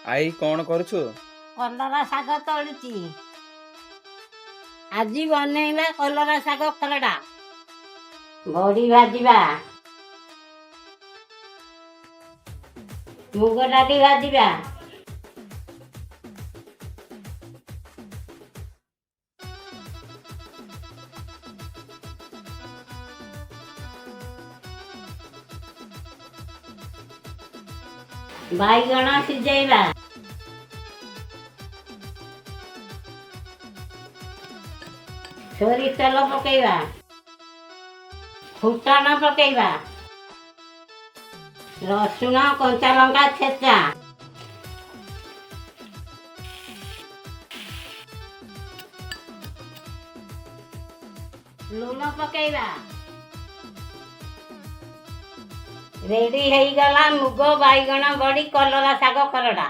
आई कौन करुछु? कलरा शाग तोलुची। आजी बनेला कलरा शाग खरडा। बड़ी भाजीबा। मुग डाली भाजीबा। बाईगण सिझेइबा। सोरिष तेल पकेइबा। फुटण पकेइबा। रसुण कंचा लंका छेचा। लूण पकेइबा। रेडी हेई गला मुग बाईगण बड़ी कलरा शाग खरडा।